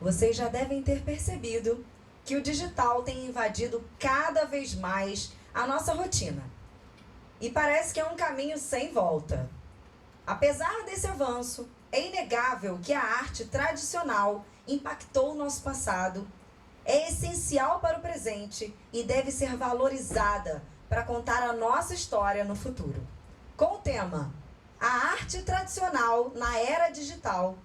Vocês já devem ter percebido que o digital tem invadido cada vez mais a nossa rotina. E parece que é um caminho sem volta. Apesar desse avanço, é inegável que a arte tradicional impactou o nosso passado, é essencial para o presente e deve ser valorizada para contar a nossa história no futuro. Com o tema A Arte Tradicional na Era Digital,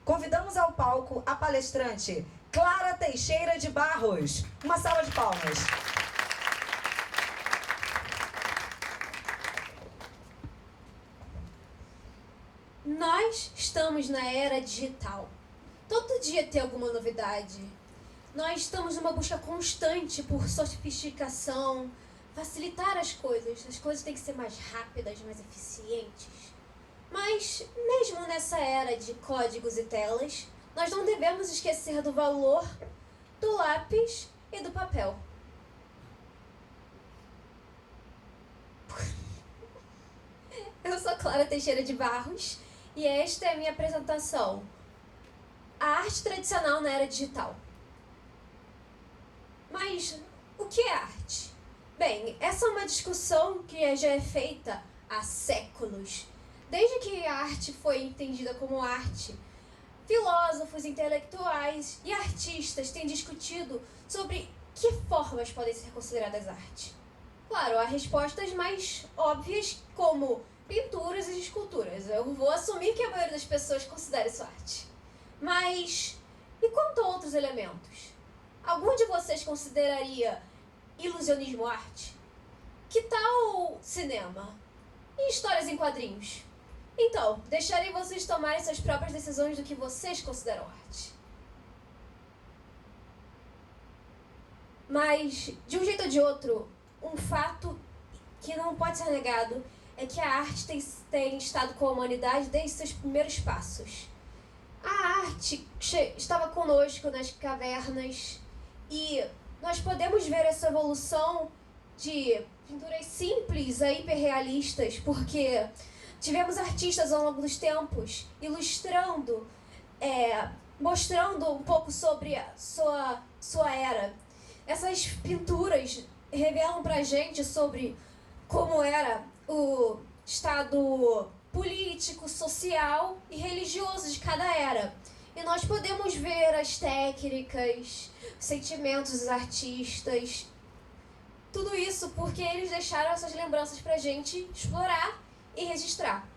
convidamos ao palco a palestrante Clara Teixeira de Barros. Uma salva de palmas. Nós estamos na era digital. Todo dia tem alguma novidade. Nós estamos numa busca constante por sofisticação, facilitar as coisas têm que ser mais rápidas, mais eficientes. Mas, mesmo nessa era de códigos e telas, nós não devemos esquecer do valor do lápis e do papel. Eu sou Clara Teixeira de Barros e esta é a minha apresentação. A arte tradicional na era digital. Mas o que é arte? Bem, essa é uma discussão que já é feita há séculos. Desde que a arte foi entendida como arte, filósofos, intelectuais e artistas têm discutido sobre que formas podem ser consideradas arte. Claro, há respostas mais óbvias, como pinturas e esculturas. Eu vou assumir que a maioria das pessoas considera isso arte. Mas, e quanto a outros elementos? Algum de vocês consideraria ilusionismo arte? Que tal cinema? E histórias em quadrinhos? Então, deixarei vocês tomarem suas próprias decisões do que vocês consideram arte. Mas, de um jeito ou de outro, um fato que não pode ser negado é que a arte tem estado com a humanidade desde seus primeiros passos. A arte estava conosco nas cavernas e nós podemos ver essa evolução de pinturas simples a hiperrealistas, porque tivemos artistas ao longo dos tempos ilustrando, mostrando um pouco sobre a sua era. Essas pinturas revelam pra gente sobre como era o estado político, social e religioso de cada era. E nós podemos ver as técnicas, os sentimentos dos artistas, tudo isso porque eles deixaram essas lembranças pra gente explorar e registrar.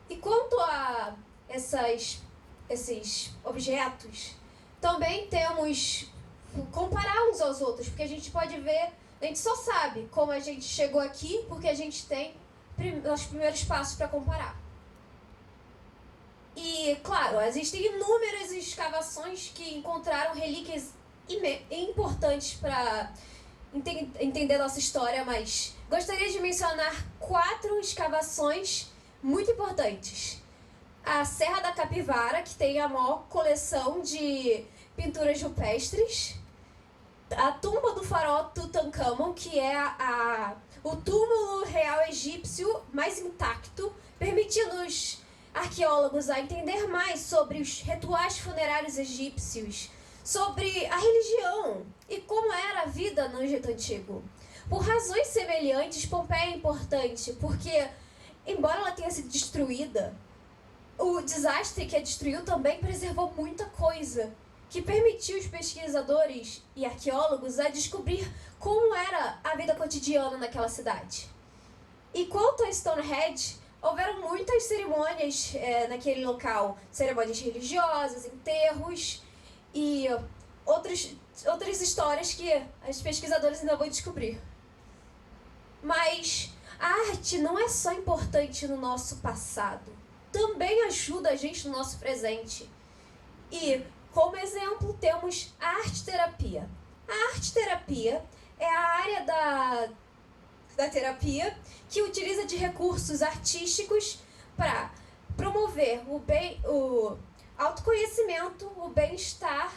E quanto a esses objetos, também temos comparar uns aos outros, porque a gente pode ver, a gente só sabe como a gente chegou aqui porque a gente tem os primeiros passos para comparar. E, claro, existem inúmeras escavações que encontraram relíquias importantes para entender a nossa história, mas gostaria de mencionar 4 escavações muito importantes. A Serra da Capivara, que tem a maior coleção de pinturas rupestres. A tumba do faraó Tutankhamon, que é o túmulo real egípcio mais intacto, permitindo os arqueólogos a entender mais sobre os rituais funerários egípcios, sobre a religião e como era a vida no Egito Antigo. Por razões semelhantes, Pompeia é importante, porque, embora ela tenha sido destruída, o desastre que a destruiu também preservou muita coisa, que permitiu os pesquisadores e arqueólogos a descobrir como era a vida cotidiana naquela cidade. E quanto a Stonehenge, houveram muitas cerimônias naquele local, cerimônias religiosas, enterros e outras histórias que os pesquisadores ainda vão descobrir. Mas a arte não é só importante no nosso passado, também ajuda a gente no nosso presente. E, como exemplo, temos a arte-terapia. A arte-terapia é a área da terapia que utiliza de recursos artísticos para promover o autoconhecimento, o bem-estar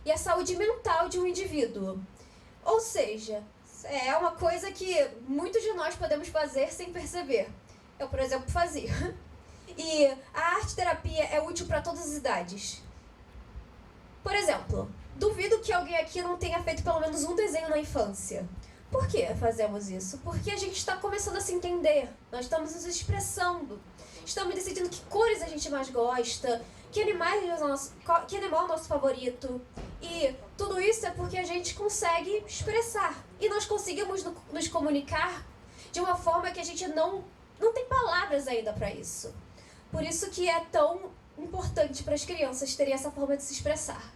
e a saúde mental de um indivíduo. Ou seja, é uma coisa que muitos de nós podemos fazer sem perceber. Eu, por exemplo, fazia. E a arte-terapia é útil para todas as idades. Por exemplo, duvido que alguém aqui não tenha feito pelo menos um desenho na infância. Por que fazemos isso? Porque a gente está começando a se entender, nós estamos nos expressando, estamos decidindo que cores a gente mais gosta, que animal é o nosso favorito. E tudo isso é porque a gente consegue expressar. E nós conseguimos nos comunicar de uma forma que a gente não tem palavras ainda para isso. Por isso que é tão importante para as crianças terem essa forma de se expressar.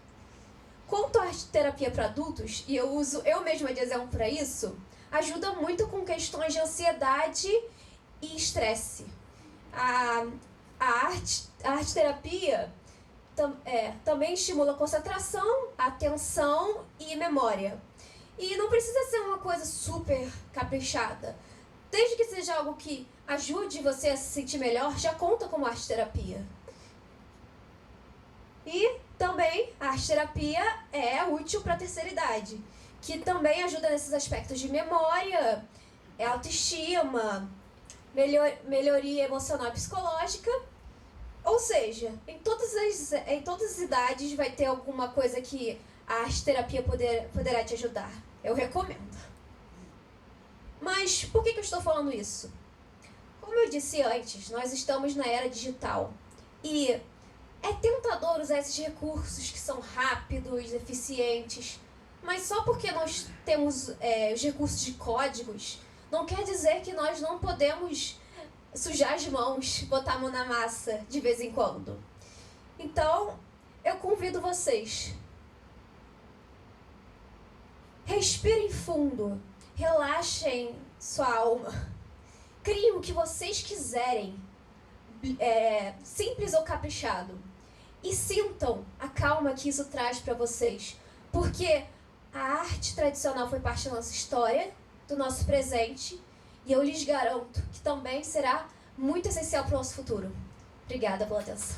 Quanto à arte terapia para adultos, e eu uso eu mesma de exemplo para isso, ajuda muito com questões de ansiedade e estresse. A arte terapia também estimula a concentração, atenção e memória. E não precisa ser uma coisa super caprichada. Desde que seja algo que ajude você a se sentir melhor, já conta como arte terapia. E também a arte terapia é útil para a terceira idade, que também ajuda nesses aspectos de memória, autoestima, melhoria emocional e psicológica. Ou seja, em todas as idades vai ter alguma coisa que a arte terapia poderá te ajudar. Eu recomendo. Mas por que eu estou falando isso? Como eu disse antes, nós estamos na era digital e é tentador usar esses recursos que são rápidos, eficientes, mas só porque nós temos os recursos de códigos, não quer dizer que nós não podemos sujar as mãos, botar a mão na massa de vez em quando. Então, eu convido vocês. Respirem fundo, relaxem sua alma, criem o que vocês quiserem, simples ou caprichado, e sintam a calma que isso traz para vocês, porque a arte tradicional foi parte da nossa história, do nosso presente, e eu lhes garanto que também será muito essencial para o nosso futuro. Obrigada pela atenção.